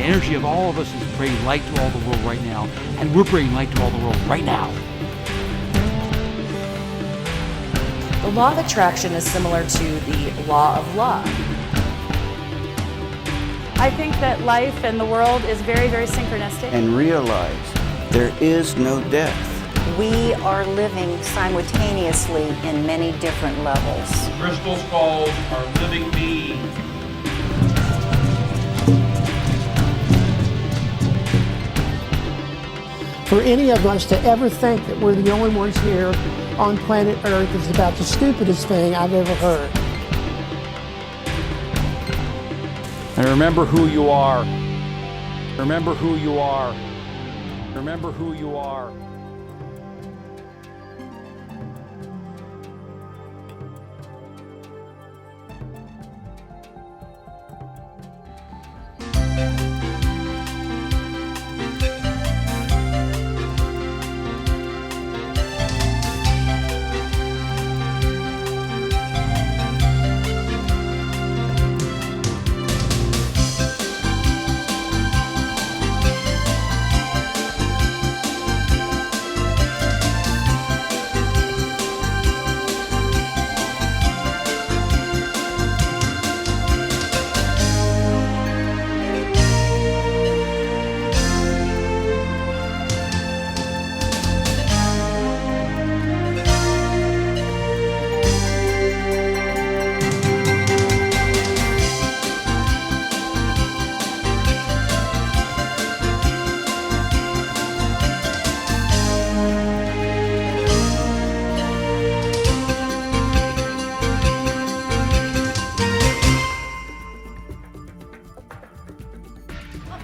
energy of all of us is bringing light to all the world right now, and we're bringing light to all the world right now. The law of attraction is similar to the law of love. I think that life and the world is very, very synchronistic. And realize there is no death. We are living simultaneously in many different levels. Crystal skulls are living beings. For any of us to ever think that we're the only ones here on planet Earth is about the stupidest thing I've ever heard. And remember who you are. Remember who you are. Remember who you are.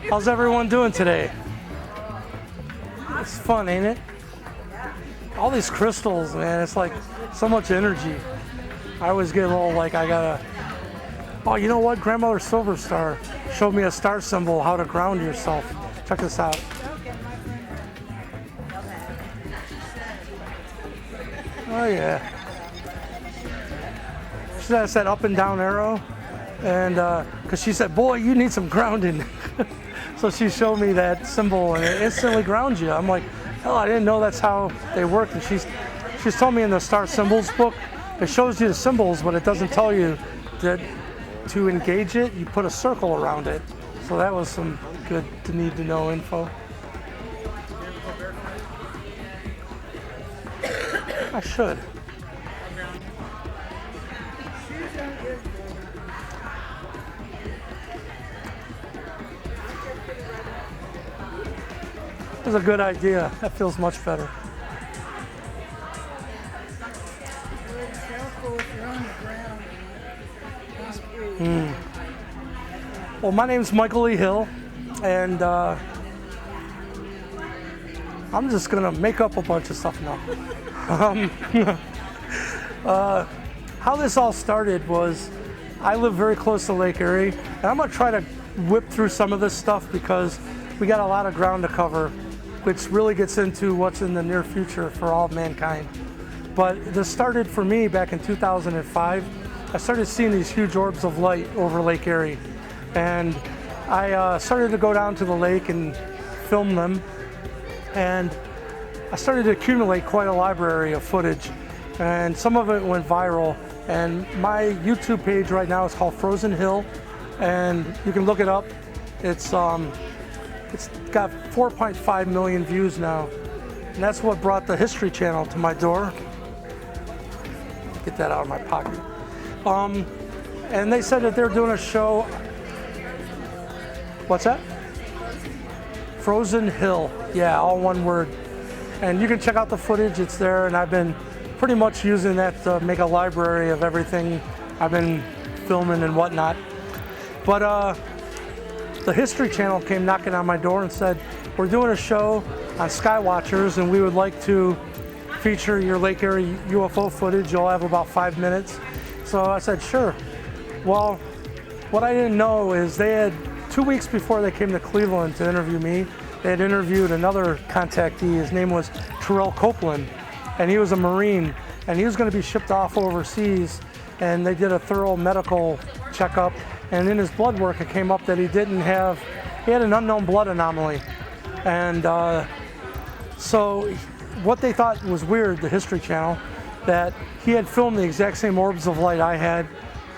How's everyone doing today? It's fun, ain't it? All these crystals, man, it's like so much energy. I always get a little like I gotta, oh, you know what? Grandmother Silver Star showed me a star symbol, how to ground yourself. Check this out. Oh yeah. That's that up and down arrow. And because she said, boy, you need some grounding. So she showed me that symbol and it instantly grounds you. I'm like, hell, I didn't know that's how they work. And she's told me in the Star Symbols book, it shows you the symbols, but it doesn't tell you that to engage it, you put a circle around it. So that was some good to need to know info. I should. That's a good idea. That feels much better. Well, my name's Michael E. Hill, and I'm just gonna make up a bunch of stuff now. How this all started was I live very close to Lake Erie, and I'm gonna try to whip through some of this stuff because we got a lot of ground to cover, which really gets into what's in the near future for all of mankind. But this started for me back in 2005. I started seeing these huge orbs of light over Lake Erie. And I started to go down to the lake and film them. And I started to accumulate quite a library of footage. And some of it went viral. And my YouTube page right now is called Frozen Hill. And you can look it up. It's got 4.5 million views now, and that's what brought the History Channel to my door. Get that out of my pocket. And they said that they're doing a show. What's that? Frozen Hill. Yeah, all one word. And you can check out the footage, it's there, and I've been pretty much using that to make a library of everything I've been filming and whatnot. But the History Channel came knocking on my door and said, we're doing a show on Skywatchers and we would like to feature your Lake Erie UFO footage. You'll have about 5 minutes. So I said, sure. Well, what I didn't know is they had 2 weeks before they came to Cleveland to interview me, they had interviewed another contactee. His name was Terrell Copeland, and he was a Marine, and he was going to be shipped off overseas, and they did a thorough medical checkup. And in his blood work, it came up that he didn't have he had an unknown blood anomaly. And so what they thought was weird, the History Channel, that he had filmed the exact same orbs of light I had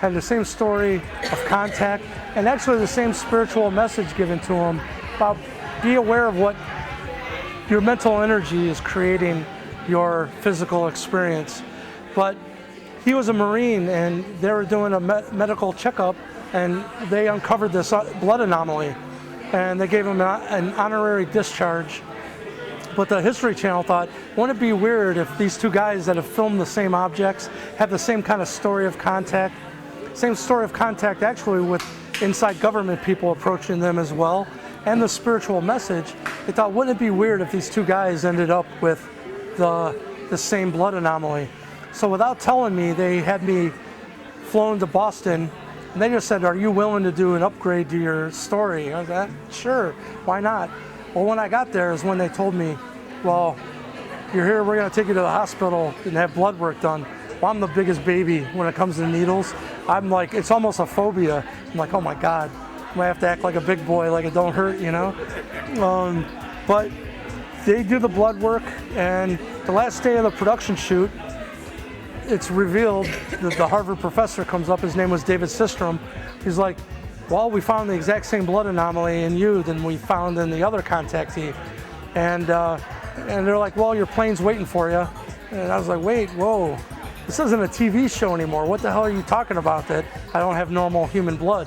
the same story of contact, and actually the same spiritual message given to him about be aware of what your mental energy is creating your physical experience. But he was a Marine, and they were doing a medical checkup, and they uncovered this blood anomaly, and they gave him an honorary discharge. But the History Channel thought, wouldn't it be weird if these two guys that have filmed the same objects have the same kind of story of contact? Same story of contact actually with inside government people approaching them as well, and the spiritual message. They thought, wouldn't it be weird if these two guys ended up with the same blood anomaly? So without telling me, they had me flown to Boston, and they just said, are you willing to do an upgrade to your story? I was like, sure, why not? Well, when I got there is when they told me, well, you're here, we're gonna take you to the hospital and have blood work done. Well, I'm the biggest baby when it comes to needles. I'm like, it's almost a phobia. I'm like, oh my God, I might have to act like a big boy, like it don't hurt, you know? But they do the blood work, and the last day of the production shoot, it's revealed that the Harvard professor comes up, his name was David Systrom. He's like, well, we found the exact same blood anomaly in you than we found in the other contactee. And they're like, well, your plane's waiting for you. And I was like, wait, whoa, this isn't a TV show anymore. What the hell are you talking about that I don't have normal human blood?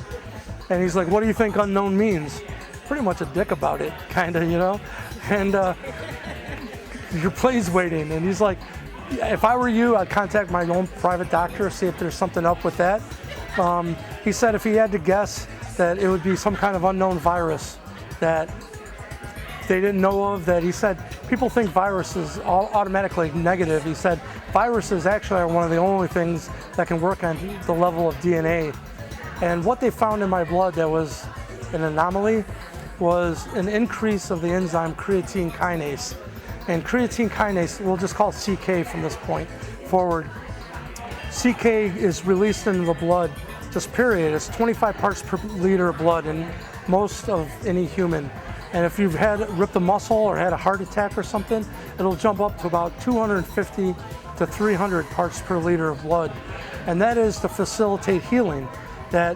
And he's like, what do you think unknown means? Pretty much a dick about it, kind of, you know? And your plane's waiting. And he's like, if I were you, I'd contact my own private doctor, see if there's something up with that. He said if he had to guess that it would be some kind of unknown virus that they didn't know of, that he said people think viruses are automatically negative. He said viruses actually are one of the only things that can work on the level of DNA. And what they found in my blood that was an anomaly was an increase of the enzyme creatine kinase. And creatine kinase, we'll just call it CK from this point forward. CK is released into the blood, just period. It's 25 parts per liter of blood in most of any human. And if you've ripped a muscle or had a heart attack or something, it'll jump up to about 250 to 300 parts per liter of blood. And that is to facilitate healing. That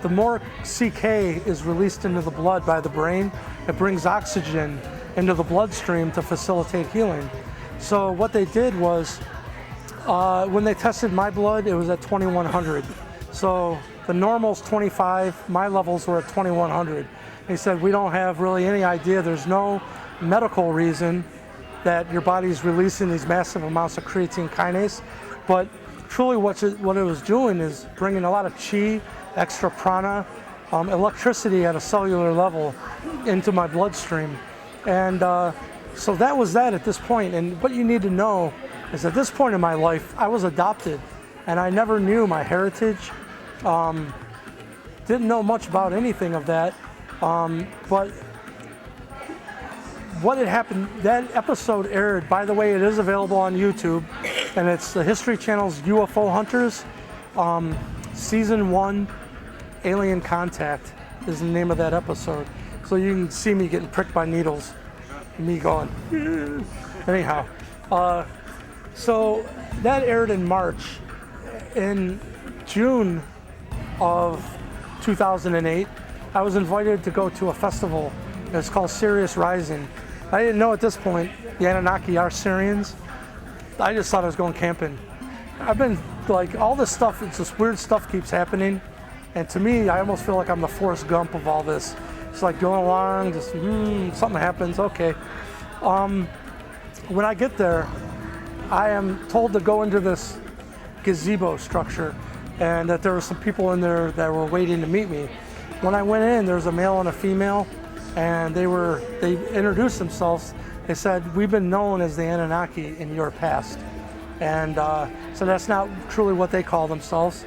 the more CK is released into the blood by the brain, it brings oxygen into the bloodstream to facilitate healing. So what they did was, when they tested my blood, it was at 2100. So the normal's 25, my levels were at 2100. He said, we don't have really any idea, there's no medical reason that your body's releasing these massive amounts of creatine kinase, but truly what it was doing is bringing a lot of chi, extra prana, electricity at a cellular level into my bloodstream. And so that was that at this point. And what you need to know is at this point in my life, I was adopted, and I never knew my heritage, didn't know much about anything of that. But what had happened, that episode aired, by the way, it is available on YouTube, and it's the History Channel's UFO Hunters, Season 1, Alien Contact is the name of that episode. So you can see me getting pricked by needles, me going, anyhow. So that aired in March. In June of 2008, I was invited to go to a festival. It's called Sirius Rising. I didn't know at this point the Anunnaki are Syrians. I just thought I was going camping. I've been like, all this stuff, it's just weird stuff keeps happening. And to me, I almost feel like I'm the Forrest Gump of all this. It's like going along, just something happens, okay. When I get there, I am told to go into this gazebo structure, and that there were some people in there that were waiting to meet me. When I went in, there was a male and a female, and they introduced themselves. They said, we've been known as the Anunnaki in your past. And so that's not truly what they call themselves.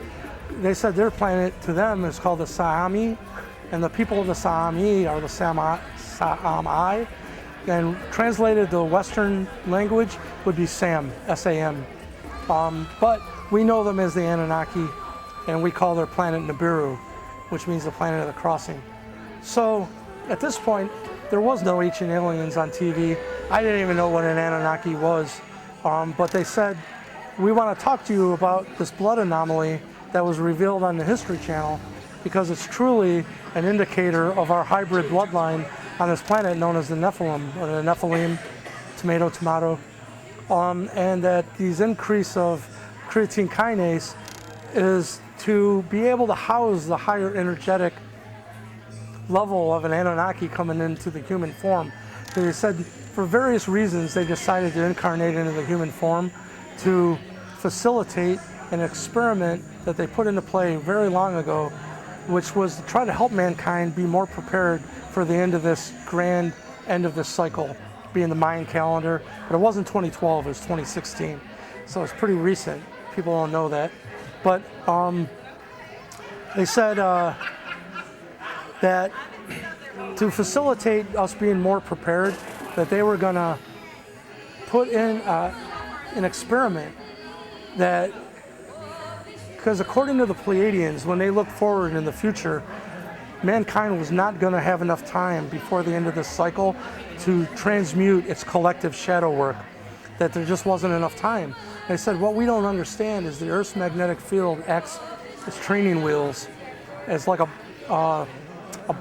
They said their planet to them is called the Sa'ami, and the people of the Sa'ami are the Sa'amai, and translated to Western language would be Sam, S-A-M. But we know them as the Anunnaki, and we call their planet Nibiru, which means the planet of the crossing. So at this point, there was no Ancient Aliens on TV. I didn't even know what an Anunnaki was. But they said, we want to talk to you about this blood anomaly that was revealed on the History Channel, because it's truly an indicator of our hybrid bloodline on this planet known as the Nephilim, or the Nephilim, tomato, and that these increase of creatine kinase is to be able to house the higher energetic level of an Anunnaki coming into the human form. They said for various reasons they decided to incarnate into the human form to facilitate an experiment that they put into play very long ago, which was to try to help mankind be more prepared for the end of this grand end of this cycle, being the Mayan calendar. But it wasn't 2012, it was 2016. So it's pretty recent. People don't know that. But they said that to facilitate us being more prepared, that they were going to put in an experiment that, because according to the Pleiadians, when they look forward in the future, mankind was not going to have enough time before the end of this cycle to transmute its collective shadow work, that there just wasn't enough time. They said, what we don't understand is the Earth's magnetic field acts as training wheels, as like a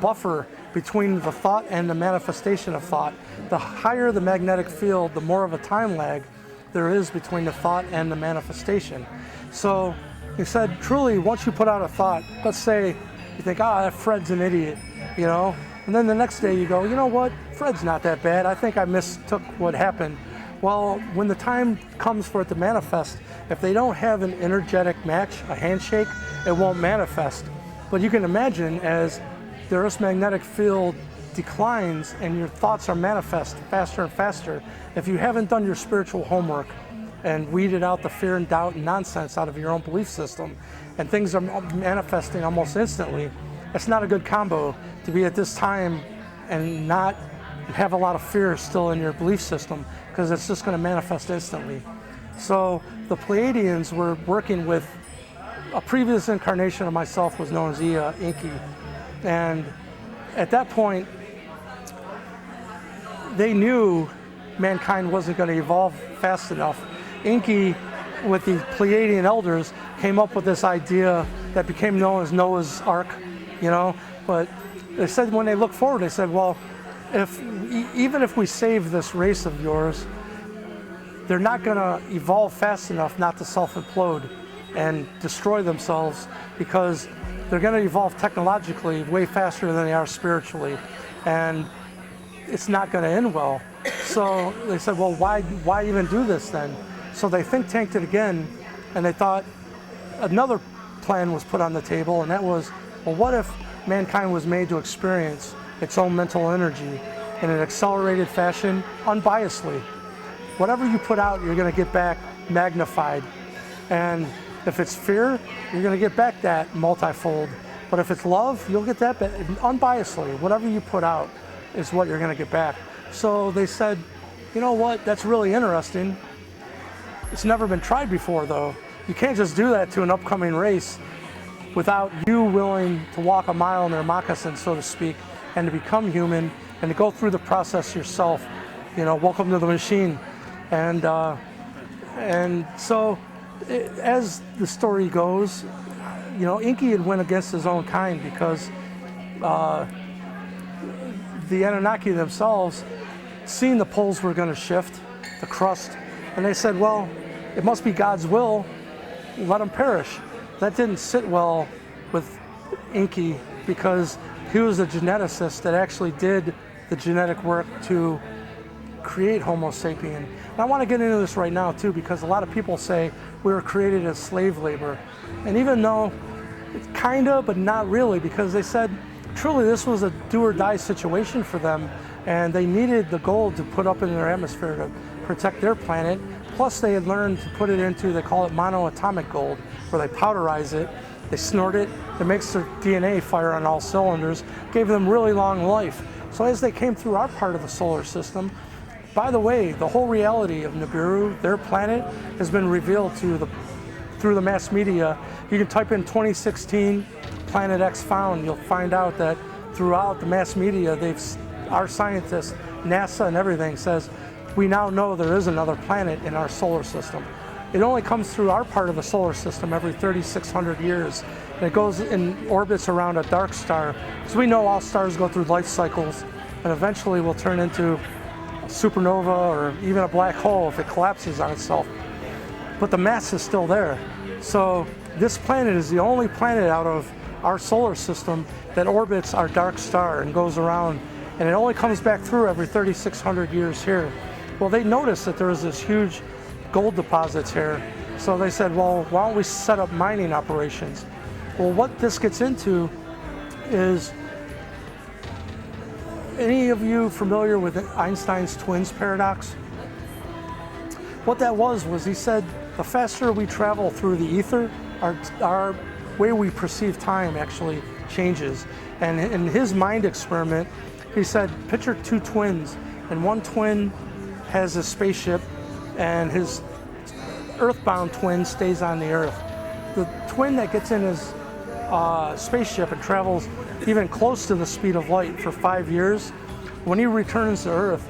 buffer between the thought and the manifestation of thought. The higher the magnetic field, the more of a time lag there is between the thought and the manifestation. So he said, truly, once you put out a thought, let's say you think, that Fred's an idiot, you know, and then the next day you go, you know what, Fred's not that bad. I think I mistook what happened. Well, when the time comes for it to manifest, if they don't have an energetic match, a handshake, it won't manifest. But you can imagine as the Earth's magnetic field declines and your thoughts are manifest faster and faster, if you haven't done your spiritual homework and weeded out the fear and doubt and nonsense out of your own belief system, and things are manifesting almost instantly, it's not a good combo to be at this time and not have a lot of fear still in your belief system, because it's just going to manifest instantly. So the Pleiadians were working with a previous incarnation of myself was known as Inky, and at that point they knew mankind wasn't going to evolve fast enough. Inky, with the Pleiadian elders, came up with this idea that became known as Noah's Ark, you know. But they said when they look forward, they said, well, even if we save this race of yours, they're not going to evolve fast enough not to self-implode and destroy themselves, because they're going to evolve technologically way faster than they are spiritually, and it's not going to end well. So they said, well, why even do this then? So they think tanked it again, and they thought another plan was put on the table, and that was, well, what if mankind was made to experience its own mental energy in an accelerated fashion, unbiasedly? Whatever you put out, you're going to get back magnified. And if it's fear, you're going to get back that multifold. But if it's love, you'll get that back unbiasedly. Whatever you put out is what you're going to get back. So they said, you know what, that's really interesting. It's never been tried before, though. You can't just do that to an upcoming race without you willing to walk a mile in their moccasins, so to speak, and to become human and to go through the process yourself. You know, welcome to the machine. And so as the story goes, you know, Inky had went against his own kind, because the Anunnaki themselves seen the poles were going to shift, the crust, and they said, well, it must be God's will, let them perish. That didn't sit well with Inky, because he was a geneticist that actually did the genetic work to create Homo sapien. And I want to get into this right now too, because a lot of people say we were created as slave labor. And even though it's kinda, but not really, because they said truly this was a do or die situation for them, and they needed the gold to put up in their atmosphere to protect their planet. Plus they had learned to put it into, they call it monoatomic gold, where they powderize it, they snort it, it makes their DNA fire on all cylinders, gave them really long life. So as they came through our part of the solar system, by the way, the whole reality of Nibiru, their planet, has been revealed through the mass media. You can type in 2016 Planet X found, you'll find out that throughout the mass media, our scientists, NASA and everything says, we now know there is another planet in our solar system. It only comes through our part of the solar system every 3,600 years. And it goes in orbits around a dark star. So we know all stars go through life cycles and eventually will turn into a supernova or even a black hole if it collapses on itself. But the mass is still there. So this planet is the only planet out of our solar system that orbits our dark star and goes around, and it only comes back through every 3,600 years here. Well, they noticed that there was this huge gold deposits here, so they said, well, why don't we set up mining operations? Well, what this gets into is, any of you familiar with Einstein's twins paradox? What that was he said, the faster we travel through the ether, our way we perceive time actually changes. And in his mind experiment, he said, picture two twins, and one twin has a spaceship, and his earthbound twin stays on the Earth. The twin that gets in his spaceship and travels even close to the speed of light for 5 years, when he returns to Earth,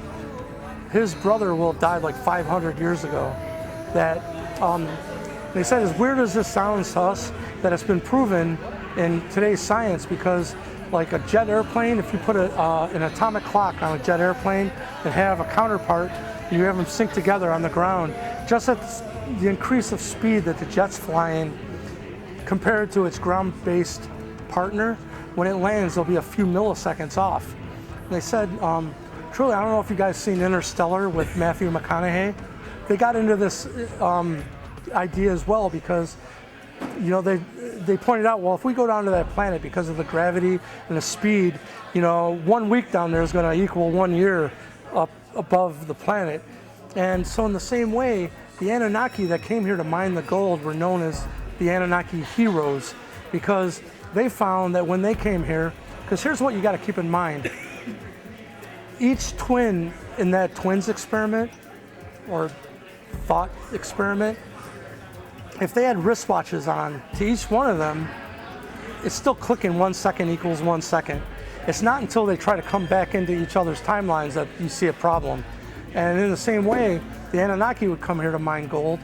his brother will have died like 500 years ago. That they said, as weird as this sounds to us, that it's been proven in today's science, because like a jet airplane, if you put an atomic clock on a jet airplane and have a counterpart, you have them sync together on the ground, just at the increase of speed that the jet's flying compared to its ground-based partner, when it lands, there'll be a few milliseconds off. And they said, truly, I don't know if you guys seen Interstellar with Matthew McConaughey. They got into this idea as well, because they pointed out, well, if we go down to that planet because of the gravity and the speed, 1 week down there is going to equal 1 year up above the planet. And so in the same way, the Anunnaki that came here to mine the gold were known as the Anunnaki heroes, because they found that when they came here, because here's what you got to keep in mind. Each twin in that twins experiment or thought experiment, if they had wristwatches on, to each one of them, it's still clicking 1 second equals 1 second. It's not until they try to come back into each other's timelines that you see a problem. And in the same way, the Anunnaki would come here to mine gold.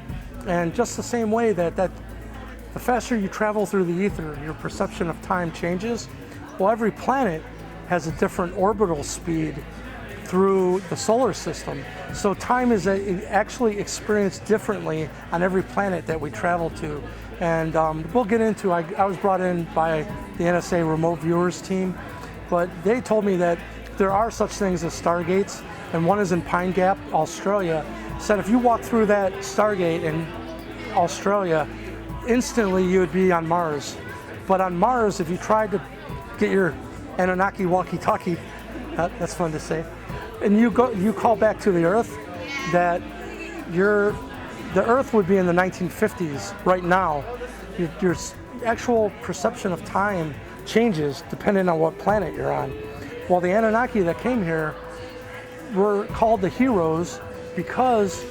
And just the same way that the faster you travel through the ether, your perception of time changes. Well, every planet has a different orbital speed through the solar system. So time is actually experienced differently on every planet that we travel to. And we'll get into, I was brought in by the NSA remote viewers team, but they told me that there are such things as stargates, and one is in Pine Gap, Australia. Said if you walk through that stargate in Australia, instantly you would be on Mars. But on Mars, if you tried to get your Anunnaki walkie-talkie, that's fun to say, and you call back to the Earth, that the Earth would be in the 1950s right now. Your actual perception of time changes depending on what planet you're on. Well, the Anunnaki that came here were called the heroes because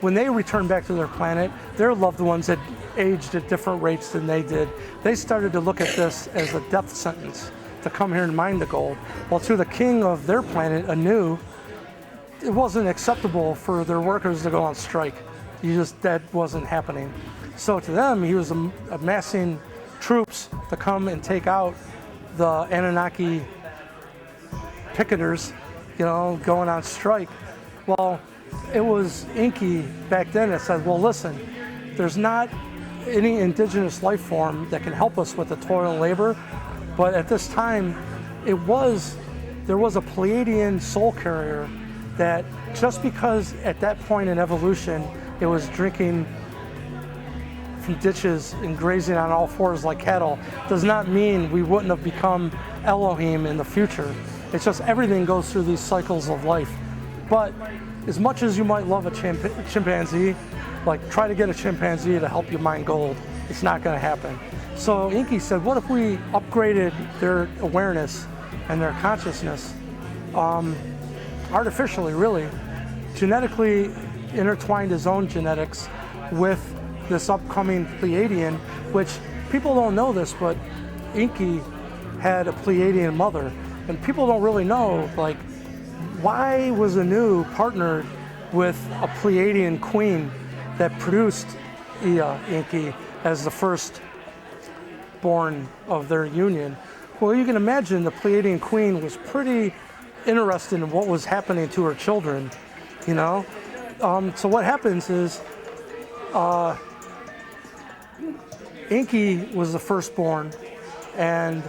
when they returned back to their planet, their loved ones had aged at different rates than they did. They started to look at this as a death sentence to come here and mine the gold. Well, to the king of their planet, Anu, it wasn't acceptable for their workers to go on strike. That wasn't happening. So to them, he was amassing troops to come and take out the Anunnaki picketers, going on strike. Well, it was Inky back then that said, well, listen, there's not any indigenous life form that can help us with the toil and labor, but at this time, there was a Pleiadian soul carrier that just because at that point in evolution, it was drinking from ditches and grazing on all fours like cattle, does not mean we wouldn't have become Elohim in the future. It's just everything goes through these cycles of life. But as much as you might love a chimpanzee, like try to get a chimpanzee to help you mine gold, it's not going to happen. So Inky said, what if we upgraded their awareness and their consciousness, artificially really, genetically intertwined his own genetics with this upcoming Pleiadian, which people don't know this, but Inky had a Pleiadian mother. And people don't really know, like, why was Anu partnered with a Pleiadian queen that produced Ea, Enki, as the first born of their union? Well, you can imagine the Pleiadian queen was pretty interested in what was happening to her children, you know? So what happens is Enki was the firstborn and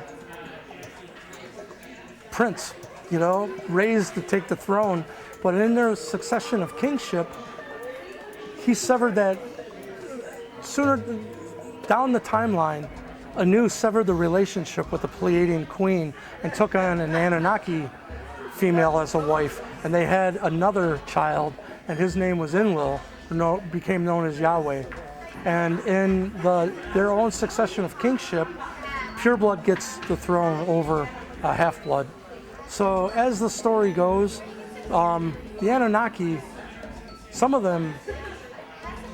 prince, you know, raised to take the throne, but in their succession of kingship, he severed that sooner down the timeline. Anu severed the relationship with the Pleiadian queen and took on an Anunnaki female as a wife, and they had another child, and his name was Enlil, who became known as Yahweh. And in their own succession of kingship, pureblood gets the throne over half-blood. So as the story goes, the Anunnaki, some of them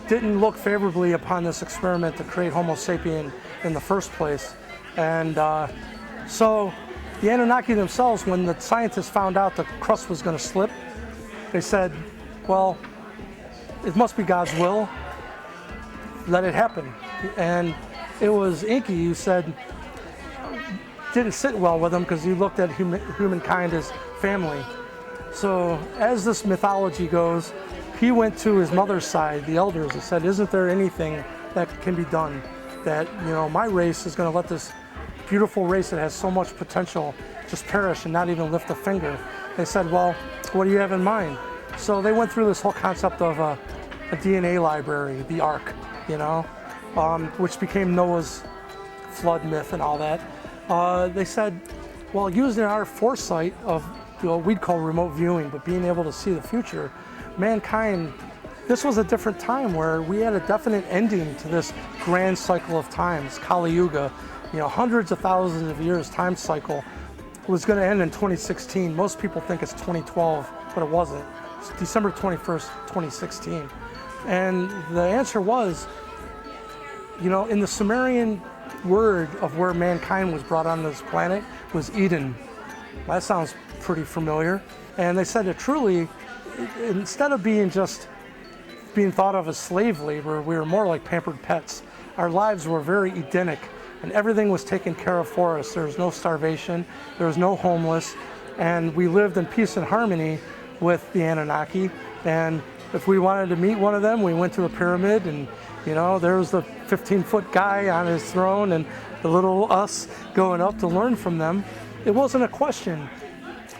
didn't look favorably upon this experiment to create Homo sapien in the first place. And so the Anunnaki themselves, when the scientists found out the crust was going to slip, they said, well, it must be God's will, let it happen. And it was Enki who said, didn't sit well with him because he looked at humankind as family. So as this mythology goes, he went to his mother's side, the elders, and said, isn't there anything that can be done? That, you know, my race is going to let this beautiful race that has so much potential just perish and not even lift a finger. They said, well, what do you have in mind? So they went through this whole concept of a DNA library, the Ark, you know, which became Noah's flood myth and all that. They said, well, using our foresight of what we'd call remote viewing, but being able to see the future, mankind, this was a different time where we had a definite ending to this grand cycle of times, Kali Yuga, you know, hundreds of thousands of years time cycle was going to end in 2016. Most people think it's 2012, but it wasn't. It's December 21st, 2016. And the answer was, you know, in the Sumerian word of where mankind was brought on this planet was Eden. That sounds pretty familiar. And they said that truly, instead of being thought of as slave labor, we were more like pampered pets. Our lives were very Edenic, and everything was taken care of for us. There was no starvation, there was no homeless, and we lived in peace and harmony with the Anunnaki. And if we wanted to meet one of them, we went to the pyramid, and you know, there was the 15-foot guy on his throne and the little us going up to learn from them. It wasn't a question.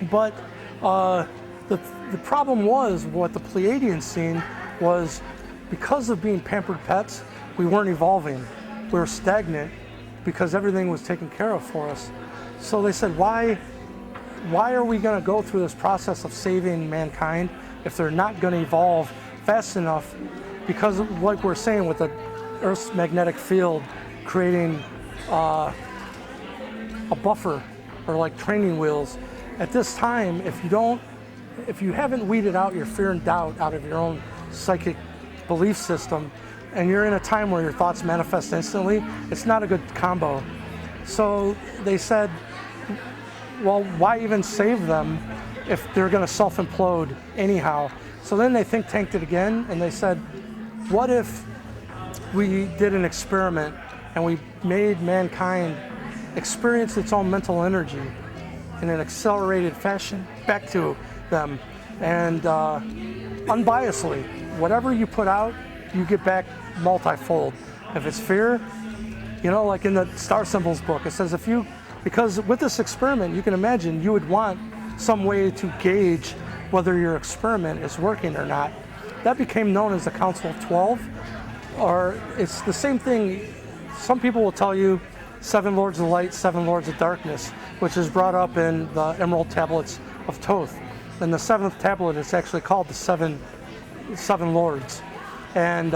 But the problem was, what the Pleiadians seen was, because of being pampered pets, we weren't evolving. We were stagnant because everything was taken care of for us. So they said, why are we going to go through this process of saving mankind if they're not going to evolve fast enough? Because like we're saying, with the Earth's magnetic field creating a buffer, or like training wheels, at this time, if you haven't weeded out your fear and doubt out of your own psychic belief system, and you're in a time where your thoughts manifest instantly, it's not a good combo. So they said, well, why even save them if they're going to self-implode anyhow? So then they think tanked it again, and they said, what if we did an experiment and we made mankind experience its own mental energy in an accelerated fashion back to them, and unbiasedly, whatever you put out, you get back multifold. If it's fear, you know, like in the Star Symbols book, it says because with this experiment, you can imagine you would want some way to gauge whether your experiment is working or not. That became known as the Council of 12, or it's the same thing. Some people will tell you 7 Lords of Light, 7 Lords of Darkness, which is brought up in the Emerald Tablets of Thoth. And the 7th tablet is actually called the Seven Lords. And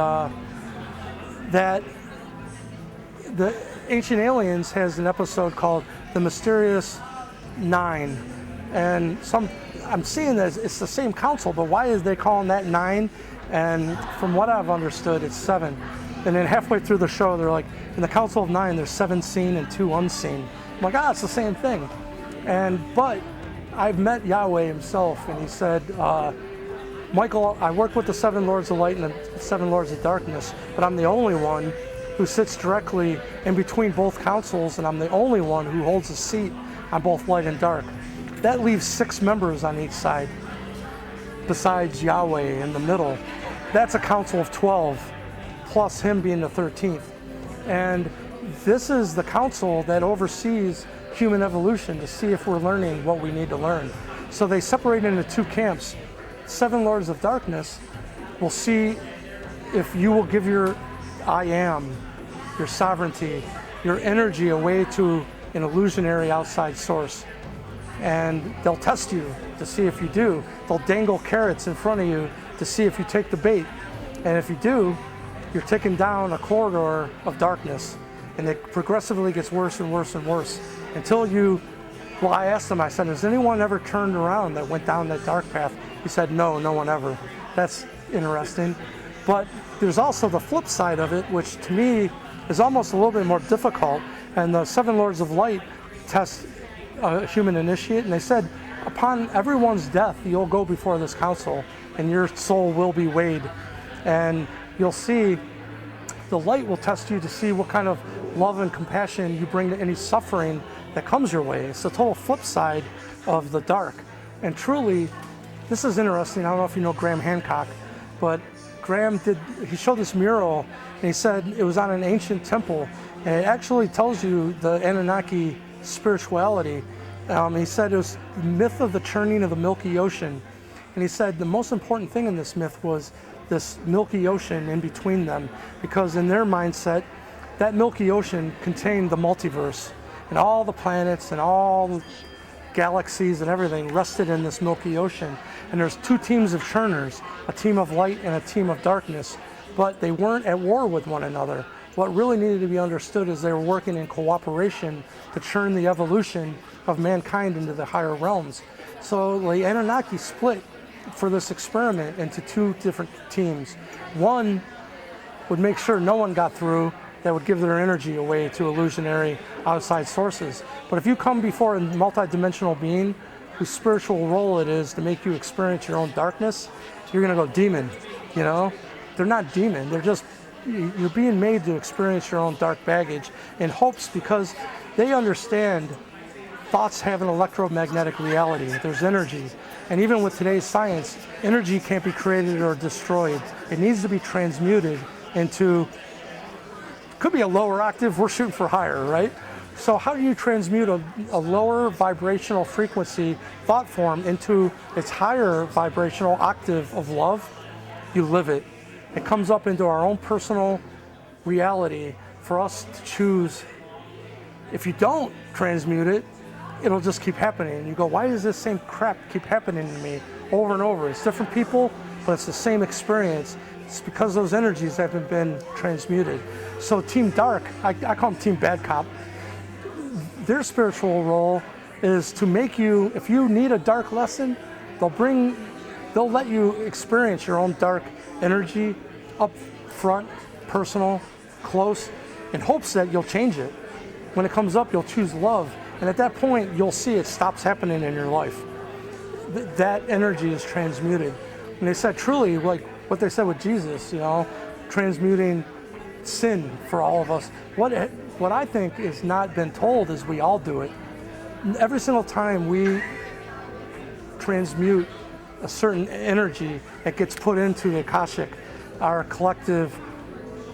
that the Ancient Aliens has an episode called The Mysterious Nine. And I'm seeing that it's the same council, but why is they calling that 9? And from what I've understood, it's 7. And then halfway through the show, they're like, in the Council of 9, there's 7 seen and 2 unseen. I'm like, it's the same thing. But I've met Yahweh himself, and he said, Michael, I work with the 7 Lords of Light and the 7 Lords of Darkness, but I'm the only one who sits directly in between both councils, and I'm the only one who holds a seat on both light and dark. That leaves 6 members on each side, besides Yahweh in the middle. That's a council of 12, plus him being the 13th. And this is the council that oversees human evolution to see if we're learning what we need to learn. So they separate into 2 camps. 7 Lords of Darkness will see if you will give your I am, your sovereignty, your energy away to an illusionary outside source. And they'll test you to see if you do. They'll dangle carrots in front of you to see if you take the bait. And if you do, you're taking down a corridor of darkness. And it progressively gets worse and worse and worse until you, well, I asked him, I said, has anyone ever turned around that went down that dark path? He said, no, no one ever. That's interesting. But there's also the flip side of it, which to me is almost a little bit more difficult. And the 7 Lords of Light test a human initiate, and they said, upon everyone's death, you'll go before this council, and your soul will be weighed. And you'll see, the light will test you to see what kind of love and compassion you bring to any suffering that comes your way. It's the total flip side of the dark. And truly, this is interesting. I don't know if you know Graham Hancock, but he showed this mural, and he said it was on an ancient temple, and it actually tells you the Anunnaki spirituality. He said it was the myth of the churning of the Milky Ocean. And he said the most important thing in this myth was this Milky Ocean in between them, because in their mindset, that Milky Ocean contained the multiverse, and all the planets and all the galaxies and everything rested in this Milky Ocean. And there's 2 teams of churners, a team of light and a team of darkness, but they weren't at war with one another. What really needed to be understood is they were working in cooperation to churn the evolution of mankind into the higher realms. So the Anunnaki split for this experiment into 2 different teams. One would make sure no one got through, that would give their energy away to illusionary outside sources. But if you come before a multidimensional being whose spiritual role it is to make you experience your own darkness, you're gonna go demon, you know? They're not demon, they're just, you're being made to experience your own dark baggage in hopes, because they understand thoughts have an electromagnetic reality. There's energy. And even with today's science, energy can't be created or destroyed. It needs to be transmuted into, could be a lower octave, we're shooting for higher, right? So how do you transmute a lower vibrational frequency thought form into its higher vibrational octave of love? You live it. It comes up into our own personal reality for us to choose. If you don't transmute it, it'll just keep happening. And you go, why does this same crap keep happening to me over and over? It's different people, but it's the same experience. It's because those energies haven't been transmuted. So Team Dark, I call them Team Bad Cop. Their spiritual role is to make you, if you need a dark lesson, they'll let you experience your own dark energy up front, personal, close, in hopes that you'll change it. When it comes up, you'll choose love. And at that point, you'll see it stops happening in your life. That energy is transmuted. And they said truly, like what they said with Jesus, you know, transmuting sin for all of us. What I think is not been told is we all do it. Every single time we transmute a certain energy that gets put into the Akashic, our collective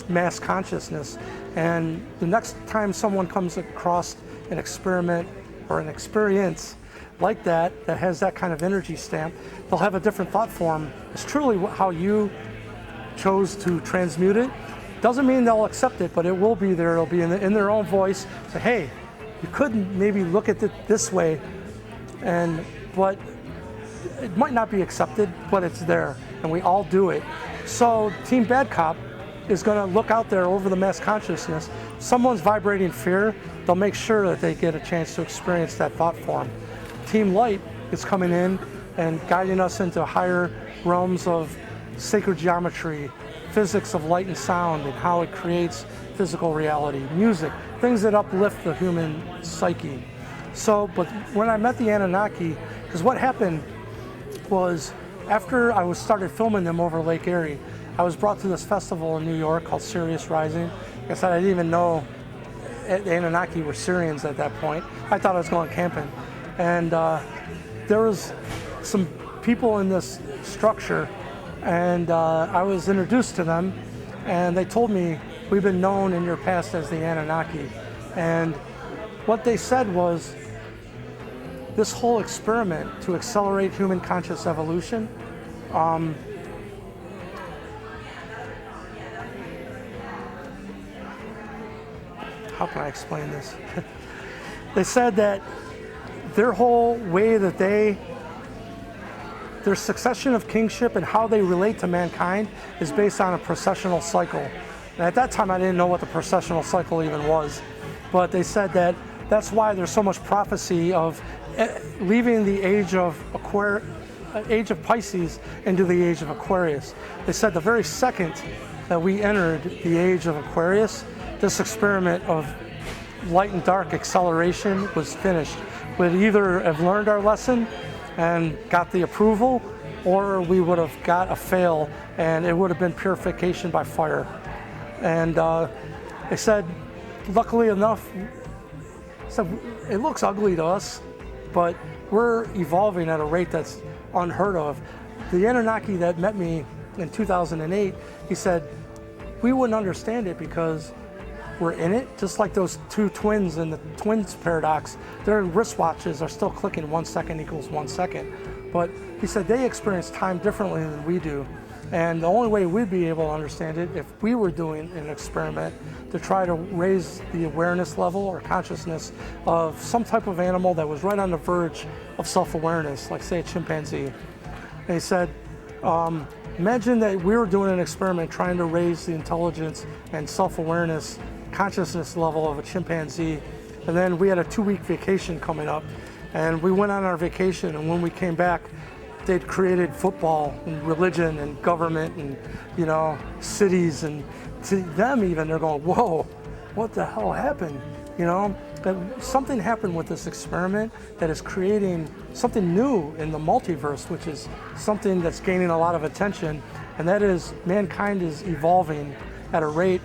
mass consciousness. And the next time someone comes across an experiment or an experience like that has that kind of energy stamp, they'll have a different thought form. It's truly how you chose to transmute it. Doesn't mean they'll accept it, but it will be there. It'll be in their own voice. Say, hey, you couldn't maybe look at it this way, but it might not be accepted, but it's there, and we all do it. So Team Bad Cop is going to look out there over the mass consciousness. Someone's vibrating fear, they'll make sure that they get a chance to experience that thought form. Team Light is coming in and guiding us into higher realms of sacred geometry, physics of light and sound and how it creates physical reality, music, things that uplift the human psyche. So, but when I met the Anunnaki, because what happened was after I started filming them over Lake Erie, I was brought to this festival in New York called Sirius Rising. I said I didn't even know the Anunnaki were Syrians at that point. I thought I was going camping. And there was some people in this structure, and I was introduced to them, and they told me, we've been known in your past as the Anunnaki. And what they said was, this whole experiment to accelerate human conscious evolution, how can I explain this? They said that their whole way that their succession of kingship and how they relate to mankind is based on a processional cycle. And at that time, I didn't know what the processional cycle even was. But they said that that's why there's so much prophecy of leaving the age of Pisces into the age of Aquarius. They said the very second that we entered the age of Aquarius, this experiment of light and dark acceleration was finished. We'd either have learned our lesson and got the approval, or we would have got a fail, and it would have been purification by fire. And they said, luckily enough, it looks ugly to us, but we're evolving at a rate that's unheard of. The Anunnaki that met me in 2008, he said, we wouldn't understand it because we're in it, just like those two twins in the twins paradox. Their wristwatches are still clicking 1 second equals 1 second. But he said they experience time differently than we do. And the only way we'd be able to understand it if we were doing an experiment to try to raise the awareness level or consciousness of some type of animal that was right on the verge of self-awareness, like say a chimpanzee. And he said, imagine that we were doing an experiment trying to raise the intelligence and self-awareness, consciousness level of a chimpanzee, and then we had a 2-week vacation coming up, and we went on our vacation, and when we came back, they'd created football and religion and government and, you know, cities, and to them even, they're going, whoa, what the hell happened? You know, that something happened with this experiment that is creating something new in the multiverse, which is something that's gaining a lot of attention, and that is mankind is evolving at a rate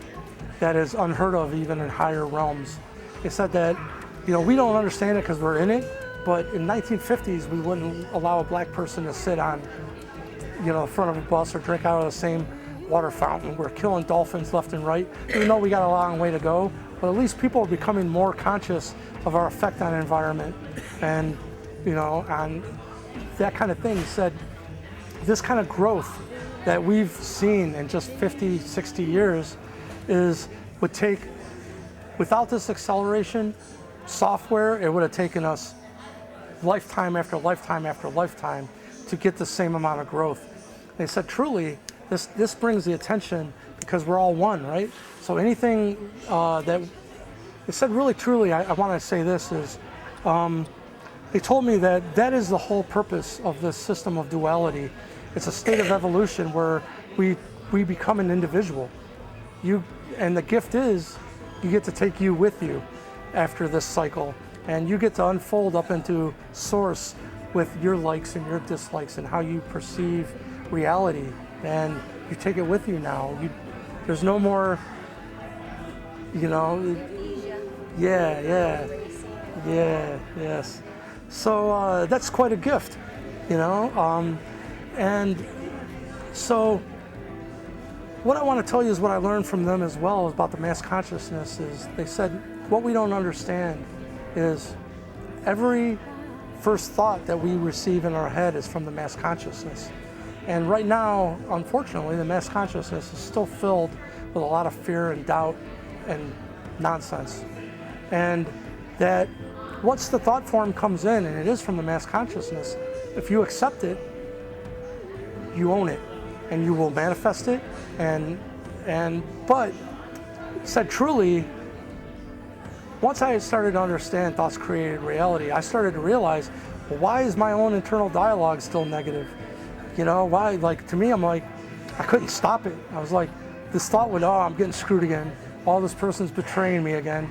that is unheard of even in higher realms. They said that, you know, we don't understand it because we're in it, but in 1950s, we wouldn't allow a black person to sit on, you know, the front of a bus or drink out of the same water fountain. We're killing dolphins left and right. Even though we got a long way to go, but at least people are becoming more conscious of our effect on the environment and, you know, on that kind of thing. He said, this kind of growth that we've seen in just 50, 60 years would take, without this acceleration software, it would have taken us lifetime after lifetime after lifetime to get the same amount of growth. They said, truly, this brings the attention because we're all one, right? So anything that, they said really truly, I want to say this is, they told me that is the whole purpose of this system of duality. It's a state of evolution where we become an individual. And the gift is, you get to take you with you after this cycle, and you get to unfold up into source with your likes and your dislikes and how you perceive reality, and you take it with you now. There's no more, you know, yes. So that's quite a gift, you know, and so what I want to tell you is what I learned from them as well about the mass consciousness is they said, what we don't understand is every first thought that we receive in our head is from the mass consciousness. And right now, unfortunately, the mass consciousness is still filled with a lot of fear and doubt and nonsense. And that once the thought form comes in, and it is from the mass consciousness, if you accept it, you own it, and you will manifest it. But said truly, once I started to understand thoughts created reality, I started to realize, well, why is my own internal dialogue still negative? You know, why? Like, to me, I'm like, I couldn't stop it. I was like, this thought would, oh, I'm getting screwed again. Oh, this person's betraying me again.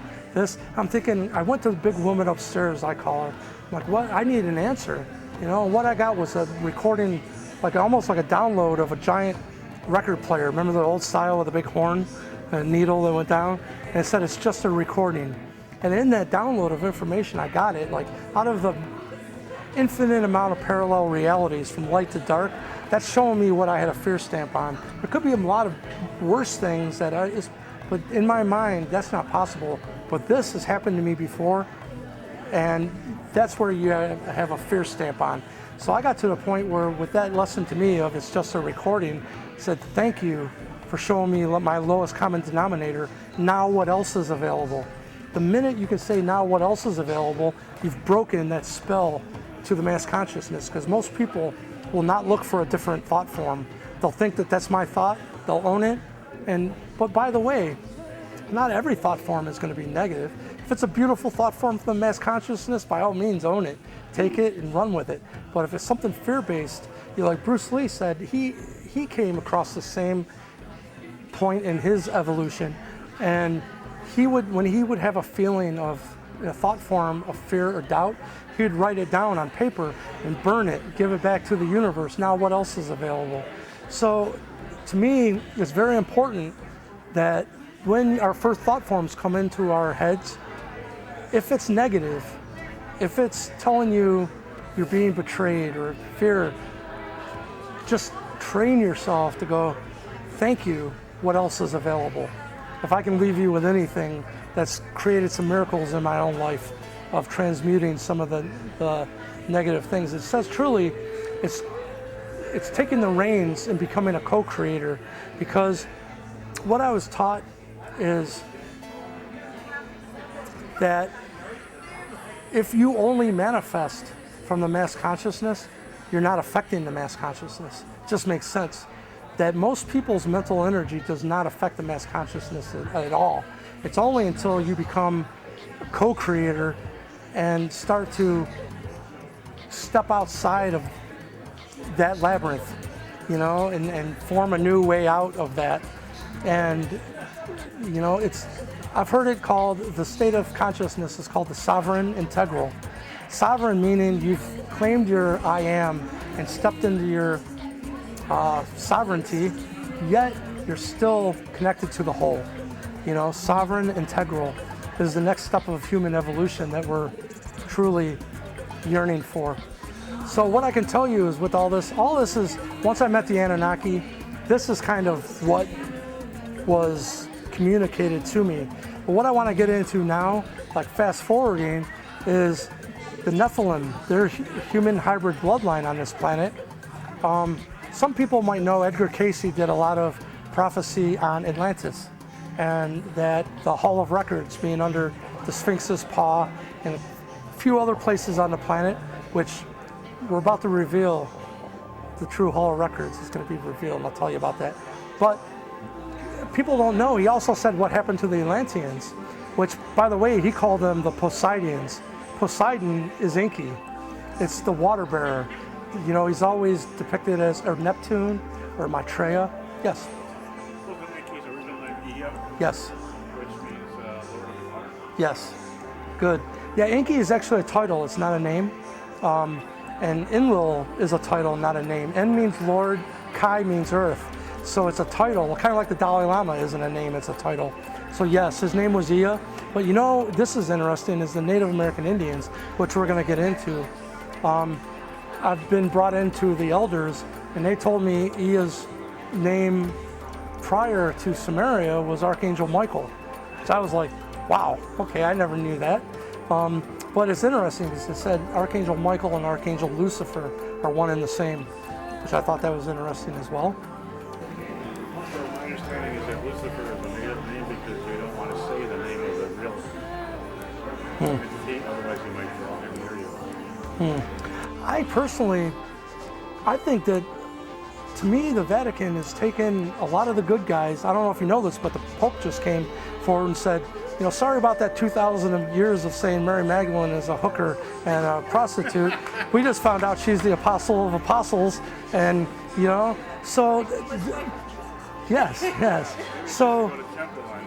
I'm thinking, I went to the big woman upstairs, I call her. I'm like, what? I need an answer. You know, and what I got was a recording, like almost like a download of a giant record player. Remember the old style with the big horn, a needle that went down? And it said it's just a recording. And in that download of information, I got it, like out of the infinite amount of parallel realities from light to dark, that's showing me what I had a fear stamp on. There could be a lot of worse things but in my mind, that's not possible. But this has happened to me before, and that's where you have a fear stamp on. So I got to the point where, with that lesson to me of it's just a recording, I said, thank you for showing me my lowest common denominator. Now what else is available? The minute you can say now what else is available, you've broken that spell to the mass consciousness, because most people will not look for a different thought form. They'll think that that's my thought, they'll own it, but by the way, not every thought form is going to be negative. If it's a beautiful thought form from the mass consciousness, by all means own it, take it and run with it. But if it's something fear-based, like Bruce Lee said, he came across the same point in his evolution, and when he would have a feeling of a thought form of fear or doubt, he'd write it down on paper and burn it, give it back to the universe. Now what else is available? So to me, it's very important that when our first thought forms come into our heads, if it's negative, if it's telling you you're being betrayed or fear, just train yourself to go, thank you, what else is available? If I can leave you with anything that's created some miracles in my own life of transmuting some of the negative things, it says truly it's taking the reins and becoming a co-creator, because what I was taught is that if you only manifest from the mass consciousness, you're not affecting the mass consciousness. It just makes sense that most people's mental energy does not affect the mass consciousness at all. It's only until you become a co-creator and start to step outside of that labyrinth, and form a new way out of that. And I've heard it called, the state of consciousness is called the sovereign integral. Sovereign meaning you've claimed your I am and stepped into your sovereignty, yet you're still connected to the whole. Sovereign integral is the next step of human evolution that we're truly yearning for. So what I can tell you is with all this is, once I met the Anunnaki, this is kind of what was communicated to me. But what I want to get into now, like fast forwarding, is the Nephilim. They're human hybrid bloodline on this planet. Some people might know Edgar Cayce did a lot of prophecy on Atlantis, and that the Hall of Records being under the Sphinx's paw and a few other places on the planet, which we're about to reveal. The true Hall of Records is going to be revealed, and I'll tell you about that. But people don't know, he also said what happened to the Atlanteans, which, by the way, he called them the Poseidians. Poseidon is Enki. It's the water bearer. He's always depicted as, or Neptune, or Maitreya. Yes? Well, the Enki's original name Ea, yes. which means Lord of the Water. Yes. Good. Yeah, Enki is actually a title, it's not a name. And Enlil is a title, not a name. En means Lord, Kai means earth. So it's a title, kind of like the Dalai Lama isn't a name, it's a title. So yes, his name was Ea. But this is interesting, is the Native American Indians, which we're going to get into. I've been brought into the elders, and they told me Ea's name prior to Samaria was Archangel Michael. So I was like, wow, okay, I never knew that. But it's interesting because it said Archangel Michael and Archangel Lucifer are one and the same, which I thought that was interesting as well. So my understanding is that Lucifer is a made-up name because they don't want to say the name of the real entity, otherwise he might draw him near you. I think that, to me, the Vatican has taken a lot of the good guys. I don't know if you know this, but the Pope just came forward and said, sorry about that 2,000 years of saying Mary Magdalene is a hooker and a prostitute. We just found out she's the apostle of apostles, and so Yes, yes. So, Go to Temple on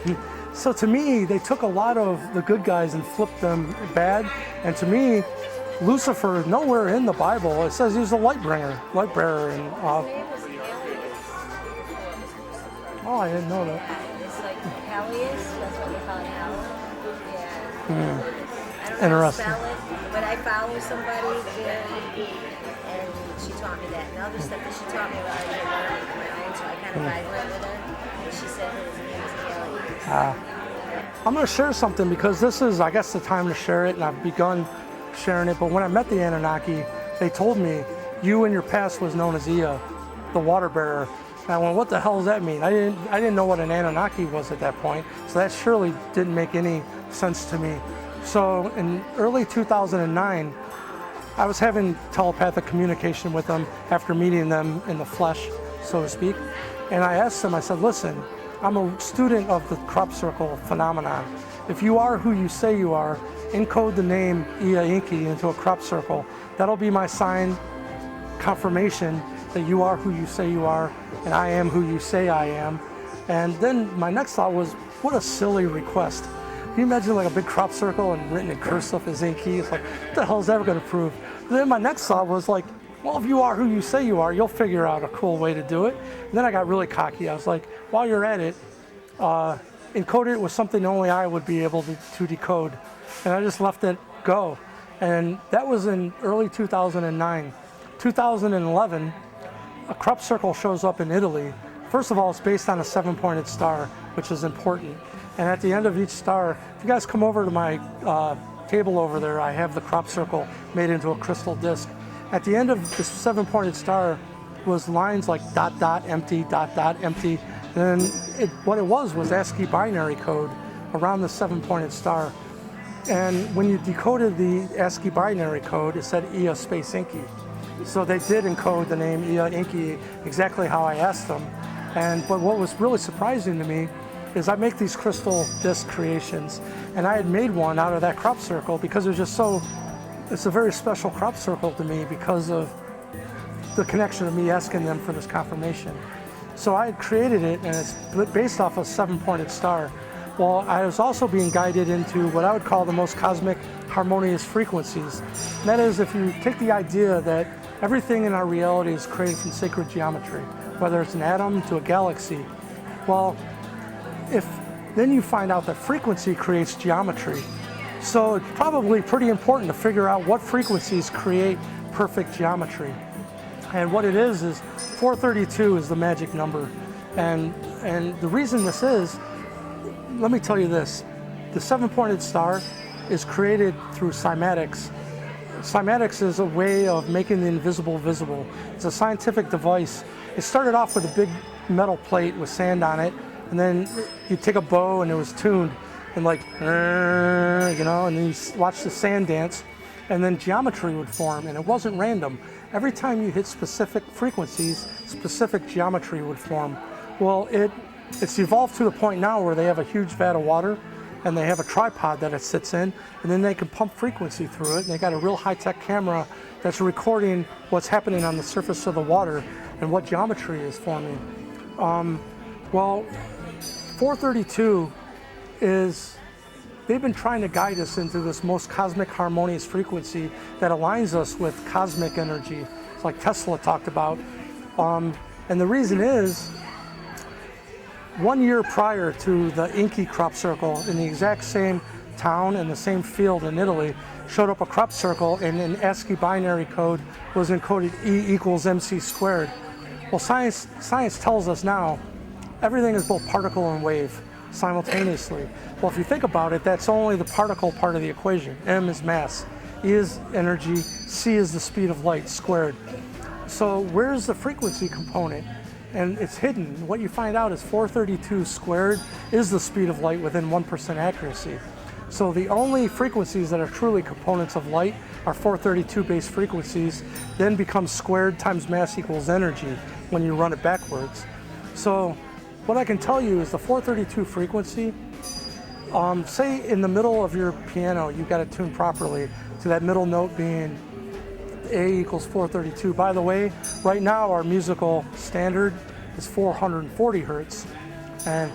Saturday. so to me, they took a lot of the good guys and flipped them bad. And to me, Lucifer is nowhere in the Bible. It says he was a light bearer. And oh, I didn't know that. It's like Helios, that's what they call it, Hell. Yeah. I don't know Interesting. how to spell it, but I follow somebody there, and she taught me that. And other stuff that she taught me about, I didn't learn on my own, so I kind of vibrate with her. And she said his name is Helios. I'm going to share something because this is, I guess, the time to share it, and I've begun sharing it. But when I met the Anunnaki, they told me, you in your past was known as Ea, the water bearer. And I went, what the hell does that mean? I didn't know what an Anunnaki was at that point, so that surely didn't make any sense to me. So in early 2009, I was having telepathic communication with them after meeting them in the flesh, so to speak. And I asked them, I said, listen, I'm a student of the crop circle phenomenon. If you are who you say you are, encode the name Ea Inky into a crop circle. That'll be my sign confirmation that you are who you say you are, and I am who you say I am. And then my next thought was, what a silly request. Can you imagine like a big crop circle and written in cursive as Inky? It's like, what the hell is that ever going to prove? And then my next thought was like, well, if you are who you say you are, you'll figure out a cool way to do it. And then I got really cocky. I was like, while you're at it, encode it with something only I would be able to decode. And I just let it go. And that was in early 2009. 2011, a crop circle shows up in Italy. First of all, it's based on a 7-pointed star, which is important. And at the end of each star, if you guys come over to my table over there, I have the crop circle made into a crystal disc. At the end of this 7-pointed star was lines like ... empty, ... empty. And what it was ASCII binary code around the 7-pointed star. And when you decoded the ASCII binary code, it said Ea space Inky. So they did encode the name Ea Inky exactly how I asked them. But what was really surprising to me is I make these crystal disc creations, and I had made one out of that crop circle because it was just so, it's a very special crop circle to me because of the connection of me asking them for this confirmation. So I had created it, and it's based off a 7-pointed star. Well, I was also being guided into what I would call the most cosmic harmonious frequencies. And that is, if you take the idea that everything in our reality is created from sacred geometry, whether it's an atom to a galaxy, well, then you find out that frequency creates geometry. So it's probably pretty important to figure out what frequencies create perfect geometry. And what it is 432 is the magic number. And the reason this is, let me tell you this. The 7-pointed star is created through cymatics. Cymatics is a way of making the invisible visible. It's a scientific device. It started off with a big metal plate with sand on it, and then you take a bow and it was tuned, and like, and then you watch the sand dance, and then geometry would form, and it wasn't random. Every time you hit specific frequencies, specific geometry would form. Well, it's evolved to the point now where they have a huge vat of water, and they have a tripod that it sits in, and then they can pump frequency through it, and they got a real high-tech camera that's recording what's happening on the surface of the water and what geometry is forming. Well, 432 is, they've been trying to guide us into this most cosmic harmonious frequency that aligns us with cosmic energy. It's like Tesla talked about. And the reason is, 1 year prior to the Inky crop circle, in the exact same town and the same field in Italy, showed up a crop circle, and in ASCII binary code was encoded E equals MC squared. Well, science tells us now everything is both particle and wave simultaneously. Well, if you think about it, that's only the particle part of the equation. M is mass, E is energy, C is the speed of light squared. So where's the frequency component? And it's hidden. What you find out is 432 squared is the speed of light within 1% accuracy. So the only frequencies that are truly components of light are 432 base frequencies, then become squared times mass equals energy when you run it backwards. So what I can tell you is the 432 frequency, say in the middle of your piano, you got it tuned properly to that middle note being A equals 432. By the way, right now our musical standard is 440 hertz. And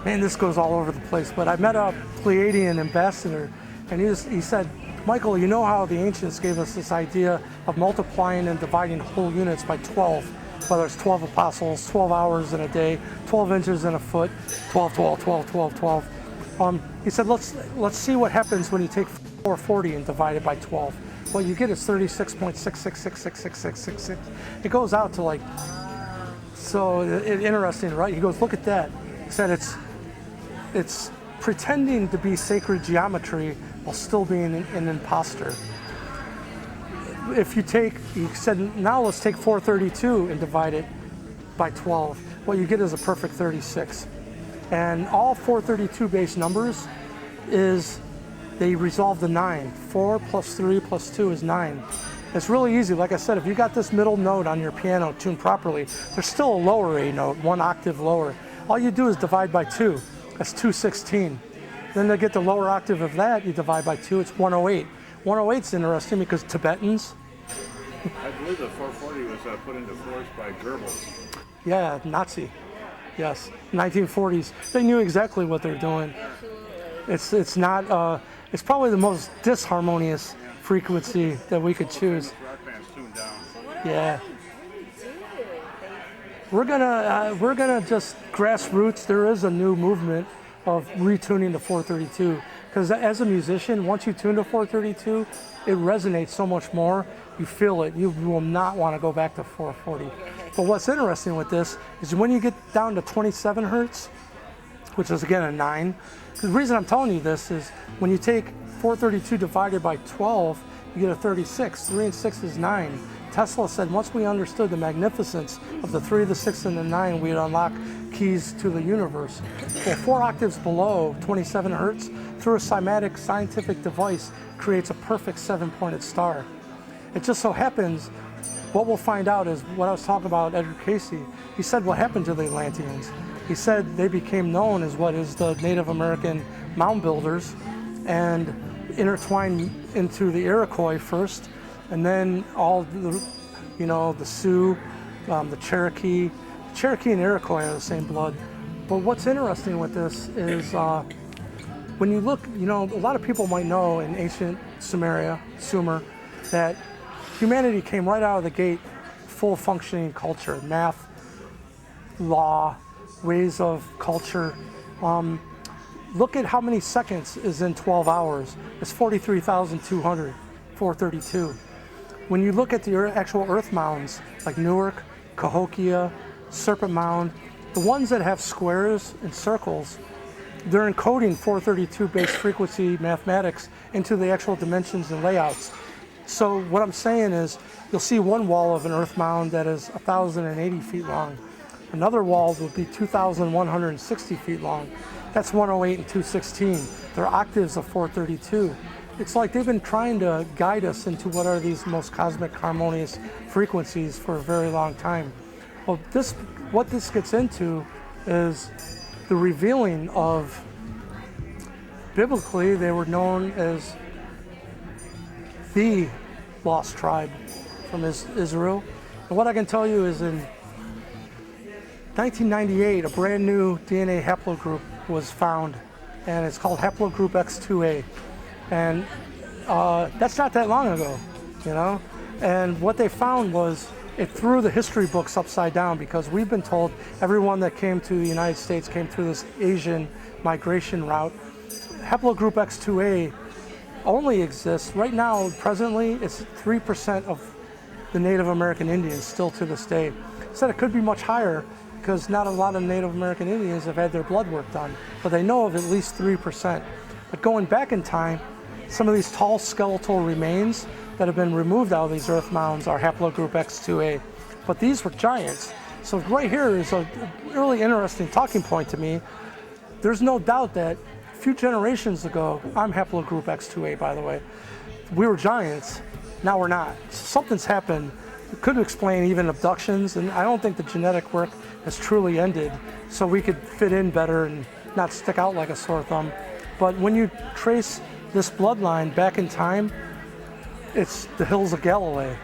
man, this goes all over the place. But I met a Pleiadian ambassador, and he said, Michael, you know how the ancients gave us this idea of multiplying and dividing whole units by 12, whether it's 12 apostles, 12 hours in a day, 12 inches in a foot, 12, 12, 12, 12, 12. He said, let's see what happens when you take 440 and divide it by 12. What you get is 36.66666666. It goes out to like, so interesting, right? He goes, look at that. He said it's pretending to be sacred geometry while still being an imposter. If you take, he said, now let's take 432 and divide it by 12. What you get is a perfect 36. And all 432 base numbers is, they resolve the 9. 4 plus 3 plus 2 is 9. It's really easy. Like I said, if you got this middle note on your piano tuned properly, there's still a lower A note, 1 octave lower. All you do is divide by 2. That's 216. Then to get the lower octave of that, you divide by 2, it's 108. 108 is interesting because Tibetans. I believe the 440 was put into force by Goebbels. Yeah, Nazi. Yes, 1940s. They knew exactly what they're doing. It's not, it's probably the most disharmonious frequency that we could choose. Rock band's tuned down. Yeah. We're gonna just grassroots. There is a new movement of retuning to 432, because as a musician, once you tune to 432, it resonates so much more. You feel it. You will not want to go back to 440. But what's interesting with this is when you get down to 27 hertz, which is again a 9. The reason I'm telling you this is when you take 432 divided by 12, you get a 36. 3 and 6 is 9. Tesla said once we understood the magnificence of the 3, the 6, and the 9, we'd unlock keys to the universe. Well, 4 octaves below 27 hertz, through a cymatic scientific device, creates a perfect 7-pointed star. It just so happens, what we'll find out is what I was talking about Edgar Casey. He said what happened to the Atlanteans. He said they became known as what is the Native American mound builders and intertwined into the Iroquois first, and then all the, the Sioux, the Cherokee. Cherokee and Iroquois are the same blood. But what's interesting with this is when you look, a lot of people might know in ancient Sumer, that humanity came right out of the gate, full functioning culture, math, law, ways of culture. Look at how many seconds is in 12 hours. It's 43,200, 432. When you look at the actual earth mounds, like Newark, Cahokia, Serpent Mound, the ones that have squares and circles, they're encoding 432 base frequency mathematics into the actual dimensions and layouts. So what I'm saying is, you'll see one wall of an earth mound that is 1,080 feet long. Another wall will be 2,160 feet long. That's 108 and 216. They're octaves of 432. It's like they've been trying to guide us into what are these most cosmic harmonious frequencies for a very long time. Well, what this gets into is the revealing of, biblically, they were known as the lost tribe from Israel. And what I can tell you is in 1998, a brand new DNA haplogroup was found, and it's called haplogroup X2A. And that's not that long ago, And what they found was it threw the history books upside down, because we've been told everyone that came to the United States came through this Asian migration route. Haplogroup X2A only exists, right now, presently, it's 3% of the Native American Indians still to this day. Said it could be much higher, because not a lot of Native American Indians have had their blood work done, but they know of at least 3%. But going back in time, some of these tall skeletal remains that have been removed out of these earth mounds are haplogroup X2A. But these were giants. So right here is a really interesting talking point to me. There's no doubt that a few generations ago, I'm haplogroup X2A, by the way, we were giants. Now we're not. Something's happened. It could explain even abductions, and I don't think the genetic work has truly ended, so we could fit in better and not stick out like a sore thumb. But when you trace this bloodline back in time, it's the hills of Galilee,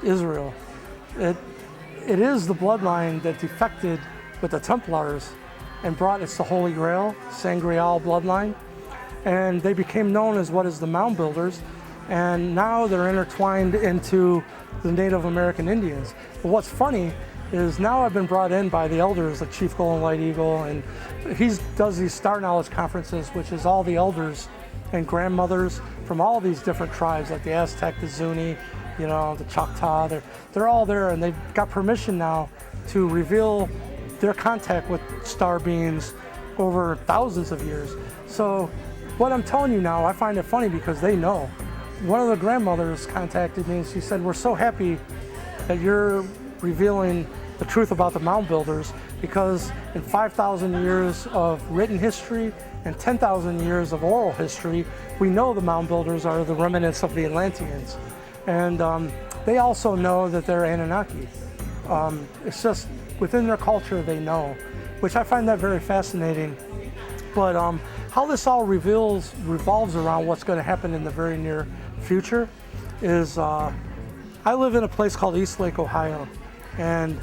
Israel. it is the bloodline that defected with the Templars and brought, it's the Holy Grail, Sangreal bloodline. And they became known as what is the Mound Builders. And now they're intertwined into the Native American Indians. But what's funny is now I've been brought in by the elders, like Chief Golden White Eagle, and he does these Star Knowledge conferences, which is all the elders and grandmothers from all these different tribes, like the Aztec, the Zuni, you know, the Choctaw. They're all there, and they've got permission now to reveal their contact with star beings over thousands of years. So what I'm telling you now, I find it funny because they know. One of the grandmothers contacted me and she said, we're so happy that you're revealing the truth about the Mound Builders, because in 5,000 years of written history and 10,000 years of oral history, we know the Mound Builders are the remnants of the Atlanteans. And they also know that they're Anunnaki. It's just within their culture they know, which I find that very fascinating. But how this all revolves around what's going to happen in the very near future is I live in a place called East Lake, Ohio. And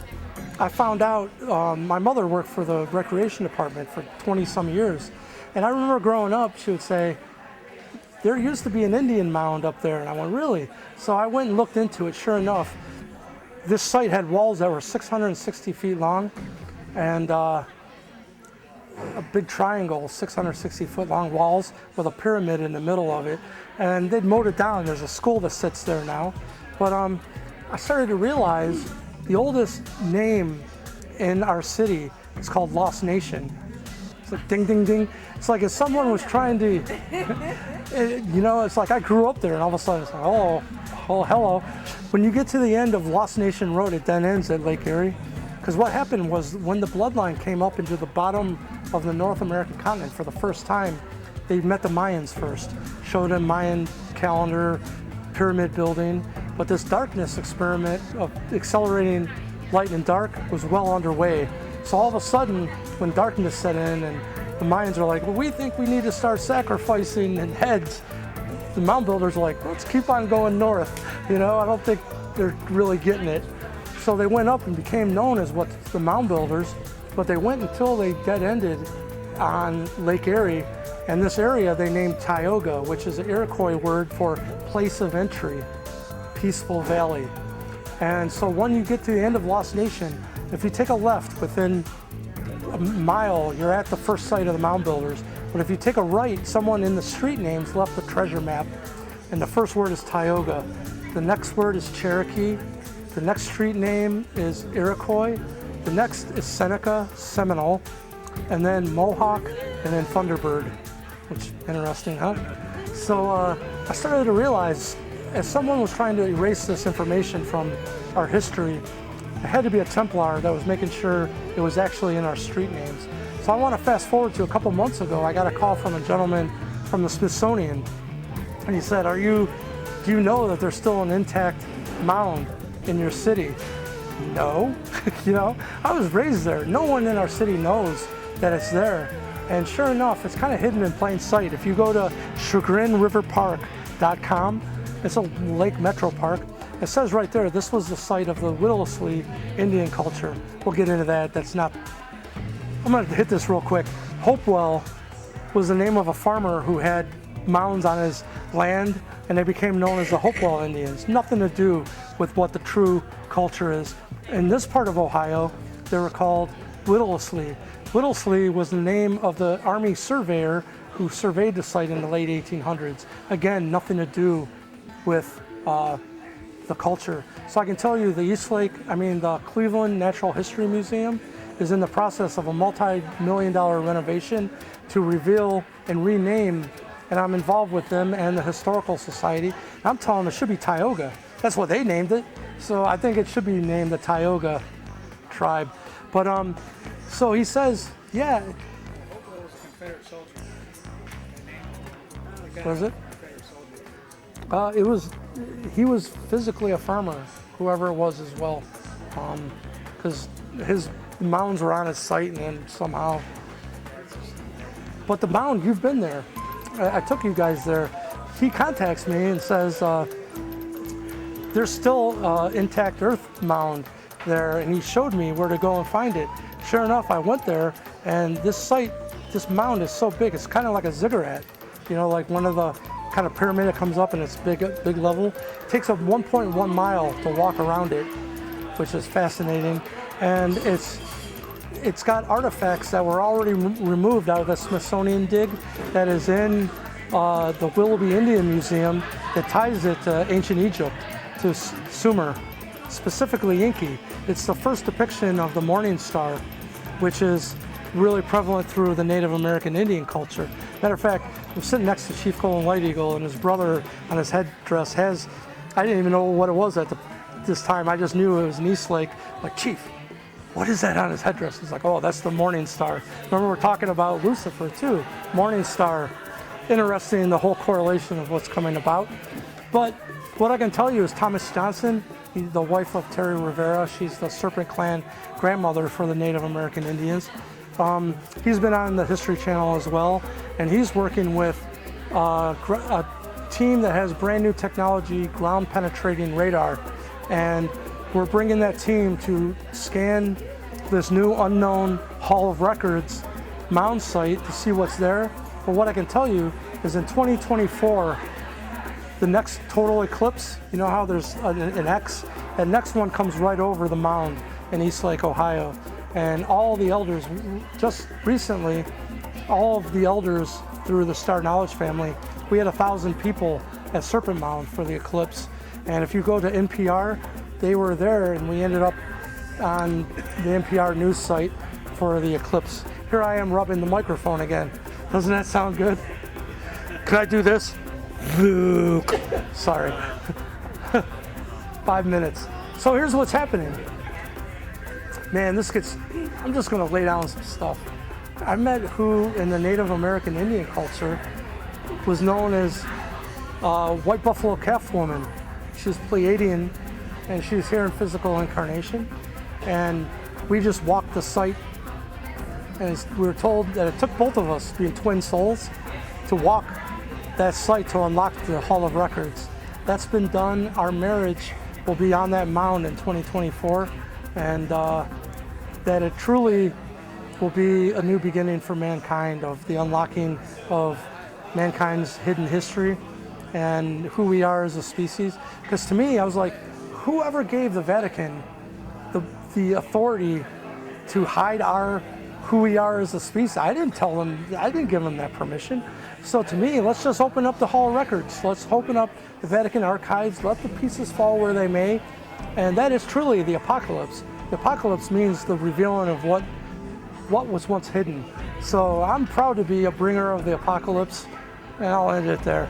I found out my mother worked for the recreation department for 20 some years. And I remember growing up, she would say, there used to be an Indian mound up there. And I went, really? So I went and looked into it. Sure enough, this site had walls that were 660 feet long and a big triangle, 660 foot long walls with a pyramid in the middle of it. And they'd mowed it down. There's a school that sits there now. But I started to realize the oldest name in our city is called Lost Nation. It's like ding, ding, ding. It's like if someone was trying to, you know, it's like I grew up there and all of a sudden it's like, oh, hello. When you get to the end of Lost Nation Road, it then ends at Lake Erie. Because what happened was when the bloodline came up into the bottom of the North American continent for the first time, they met the Mayans first, showed them Mayan calendar, pyramid building. But this darkness experiment of accelerating light and dark was well underway. So all of a sudden, when darkness set in and the Mayans are like, well, we think we need to start sacrificing and heads, the Mound Builders are like, let's keep on going north. You know, I don't think they're really getting it. So they went up and became known as what the Mound Builders, but they went until they dead-ended on Lake Erie. And this area they named Tioga, which is an Iroquois word for place of entry, peaceful valley. And so when you get to the end of Lost Nation, if you take a left within a mile, you're at the first site of the Mound Builders. But if you take a right, someone in the street names left a treasure map, and the first word is Tioga. The next word is Cherokee. The next street name is Iroquois. The next is Seneca, Seminole, and then Mohawk, and then Thunderbird, which interesting, huh? So I started to realize, as someone was trying to erase this information from our history, it had to be a Templar that was making sure it was actually in our street names. So I want to fast forward to a couple months ago. I got a call from a gentleman from the Smithsonian, and he said, do you know that there's still an intact mound in your city? No. You know, I was raised there. No one in our city knows that it's there. And sure enough, it's kind of hidden in plain sight. If you go to chagrinriverpark.com, it's a lake metro park. It says right there, this was the site of the Whittlesley Indian culture. We'll get into that. I'm going to hit this real quick. Hopewell was the name of a farmer who had mounds on his land, and they became known as the Hopewell Indians. Nothing to do with what the true culture is. In this part of Ohio, they were called Whittlesley. Whittlesley was the name of the Army surveyor who surveyed the site in the late 1800s. Again, nothing to do with the culture. So I can tell you the Cleveland Natural History Museum is in the process of a multi-million-dollar renovation to reveal and rename, and I'm involved with them and the Historical Society. I'm telling them it should be Tioga. That's what they named it. So I think it should be named the Tioga tribe. But so he says, yeah. Was it? He was physically a farmer, whoever it was as well, because his mounds were on his site, and then somehow. But the mound, you've been there. I took you guys there. He contacts me and says there's still intact earth mound there, and he showed me where to go and find it. Sure enough, I went there, and this site, this mound is so big, it's kind of like a ziggurat. You know, like one of the kind of pyramid that comes up and it's big level. It takes up 1.1 mile to walk around it, which is fascinating. And it's got artifacts that were already removed out of the Smithsonian dig that is in the Willoughby Indian Museum that ties it to ancient Egypt, to Sumer, specifically Inky. It's the first depiction of the morning star, which is really prevalent through the Native American Indian culture. Matter of fact, I'm sitting next to Chief Colin White Eagle, and his brother on his headdress has, I didn't even know what it was at this time, I just knew it was an East Lake. Like, Chief, what is that on his headdress? He's like, oh, that's the morning star. Remember, we're talking about Lucifer too, morning star. Interesting, the whole correlation of what's coming about. But what I can tell you is Thomas Johnson, the wife of Terry Rivera, she's the Serpent Clan grandmother for the Native American Indians. He's been on the History Channel as well, and he's working with a team that has brand new technology, ground penetrating radar, and we're bringing that team to scan this new unknown Hall of Records mound site to see what's there. But what I can tell you is in 2024, the next total eclipse, you know how there's an X? That next one comes right over the mound in East Lake, Ohio. And all the elders, just recently, all of the elders through the Star Knowledge family, we had 1,000 people at Serpent Mound for the eclipse. And if you go to NPR, they were there, and we ended up on the NPR news site for the eclipse. Here I am rubbing the microphone again. Doesn't that sound good? Can I do this? Sorry. 5 minutes. So here's what's happening. Man, I'm just gonna lay down some stuff. I met who in the Native American Indian culture was known as White Buffalo Calf Woman. She's Pleiadian, and she's here in physical incarnation. And we just walked the site, and we were told that it took both of us, being twin souls, to walk that site to unlock the Hall of Records. That's been done. Our marriage will be on that mound in 2024, and that it truly will be a new beginning for mankind, of the unlocking of mankind's hidden history and who we are as a species. Because to me, I was like, whoever gave the Vatican the authority to hide who we are as a species? I didn't tell them, I didn't give them that permission. So to me, let's just open up the Hall of Records. Let's open up the Vatican archives, let the pieces fall where they may. And that is truly the apocalypse. The apocalypse means the revealing of what was once hidden. So I'm proud to be a bringer of the apocalypse, and I'll end it there.